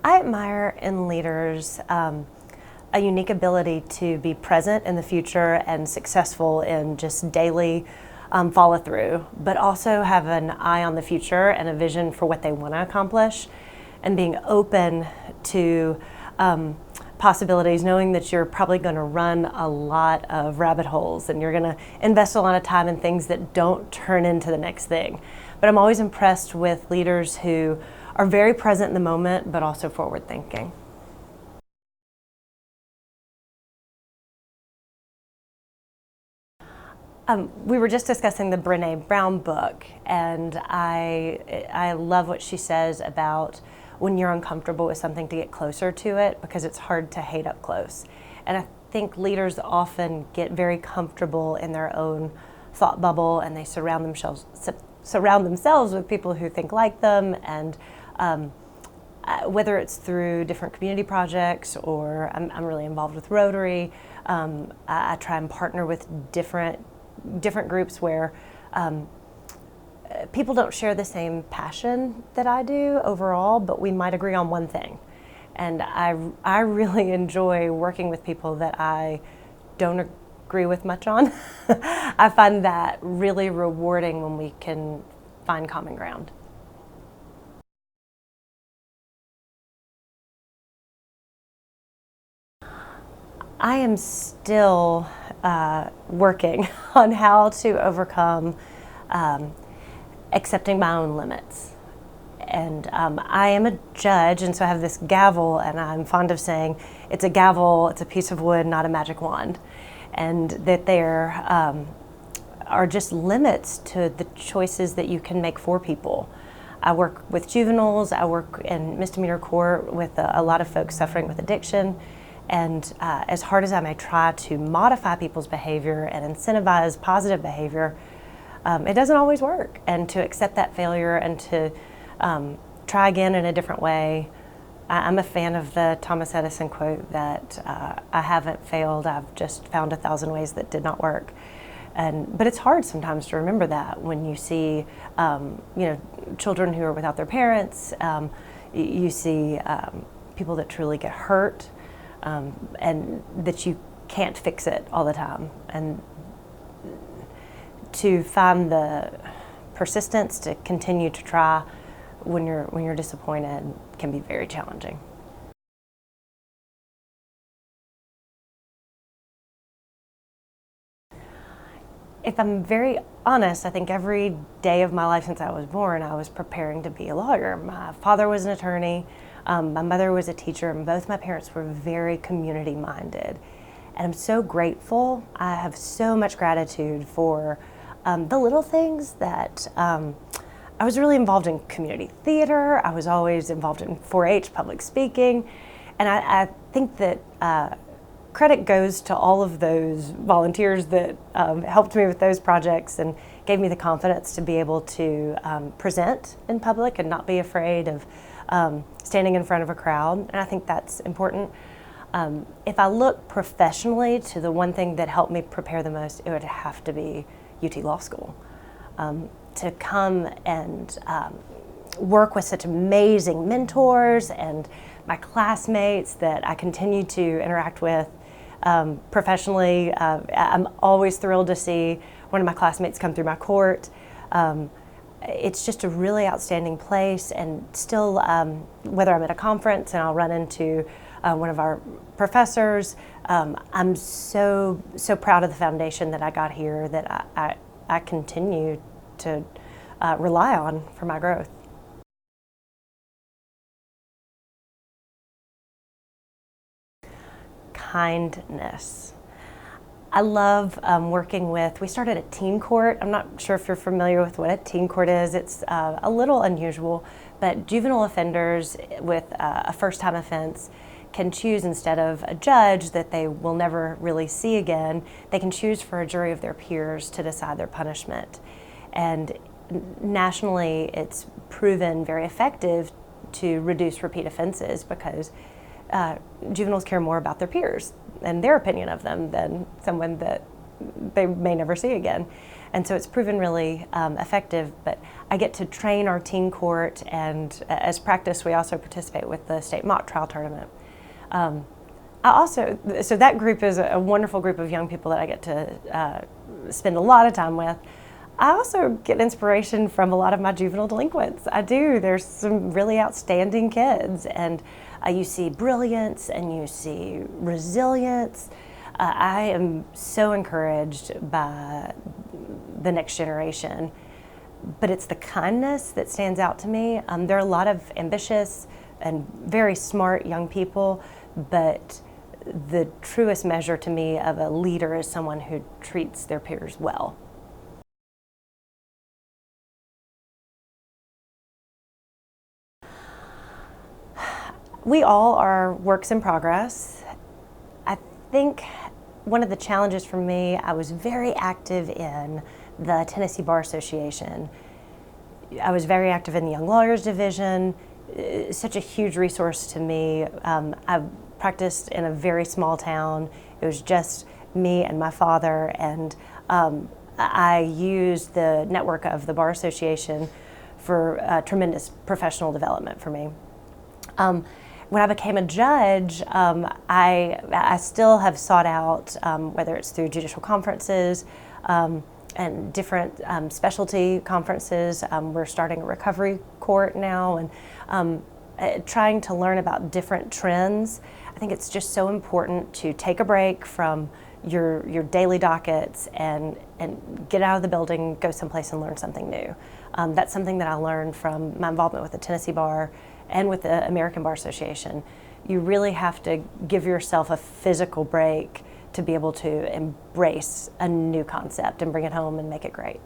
I admire in leaders a unique ability to be present in the future and successful in just daily follow through, but also have an eye on the future and a vision for what they want to accomplish, and being open to possibilities, knowing that you're probably going to run a lot of rabbit holes and you're going to invest a lot of time in things that don't turn into the next thing. But I'm always impressed with leaders who are very present in the moment, but also forward thinking. We were just discussing the Brené Brown book, and I love what she says about when you're uncomfortable with something to get closer to it, because it's hard to hate up close. And I think leaders often get very comfortable in their own thought bubble, and they surround themselves with people who think like them, and whether it's through different community projects, or I'm really involved with Rotary. I try and partner with different groups where people don't share the same passion that I do overall, but we might agree on one thing. And I really enjoy working with people that I don't agree with much on. I find that really rewarding when we can find common ground. I am still working on how to overcome accepting my own limits. And I am a judge, and so I have this gavel, and I'm fond of saying it's a gavel, it's a piece of wood, not a magic wand. And that there are just limits to the choices that you can make for people. I work with juveniles, I work in misdemeanor court with a lot of folks suffering with addiction. And as hard as I may try to modify people's behavior and incentivize positive behavior, it doesn't always work. And to accept that failure and to try again in a different way. I'm a fan of the Thomas Edison quote that I haven't failed, I've just found 1,000 ways that did not work. But it's hard sometimes to remember that when you see children who are without their parents, you see people that truly get hurt, and that you can't fix it all the time. And to find the persistence to continue to try when you're disappointed can be very challenging. If I'm very honest, I think every day of my life since I was born, I was preparing to be a lawyer. My father was an attorney, my mother was a teacher, and both my parents were very community-minded. And I'm so grateful. I have so much gratitude for the little things that I was really involved in community theater. I was always involved in 4-H public speaking. And I think that credit goes to all of those volunteers that helped me with those projects and gave me the confidence to be able to present in public and not be afraid of standing in front of a crowd. And I think that's important. If I look professionally to the one thing that helped me prepare the most, it would have to be UT Law School. To come and work with such amazing mentors and my classmates that I continue to interact with professionally. I'm always thrilled to see one of my classmates come through my court. It's just a really outstanding place, and still, whether I'm at a conference and I'll run into one of our professors, I'm so proud of the foundation that I got here that I continue to rely on for my growth. Kindness. I love working with, we started a teen court. I'm not sure if you're familiar with what a teen court is. It's a little unusual, but juvenile offenders with a first-time offense can choose, instead of a judge that they will never really see again, they can choose for a jury of their peers to decide their punishment. And nationally, it's proven very effective to reduce repeat offenses, because juveniles care more about their peers and their opinion of them than someone that they may never see again. And so it's proven really effective, but I get to train our teen court, and as practice, we also participate with the state mock trial tournament. So that group is a wonderful group of young people that I get to spend a lot of time with. I also get inspiration from a lot of my juvenile delinquents. I do. There's some really outstanding kids, and you see brilliance and you see resilience. I am so encouraged by the next generation, but it's the kindness that stands out to me. There are a lot of ambitious and very smart young people, but the truest measure to me of a leader is someone who treats their peers well. We all are works in progress. I think one of the challenges for me, I was very active in the Tennessee Bar Association. I was very active in the Young Lawyers Division. It's such a huge resource to me. I practiced in a very small town. It was just me and my father, and I used the network of the Bar Association for tremendous professional development for me. When I became a judge, I still have sought out, whether it's through judicial conferences and different specialty conferences. We're starting a recovery court now, and trying to learn about different trends. I think it's just so important to take a break from your daily dockets and get out of the building, go someplace and learn something new. That's something that I learned from my involvement with the Tennessee Bar and with the American Bar Association. You really have to give yourself a physical break to be able to embrace a new concept and bring it home and make it great.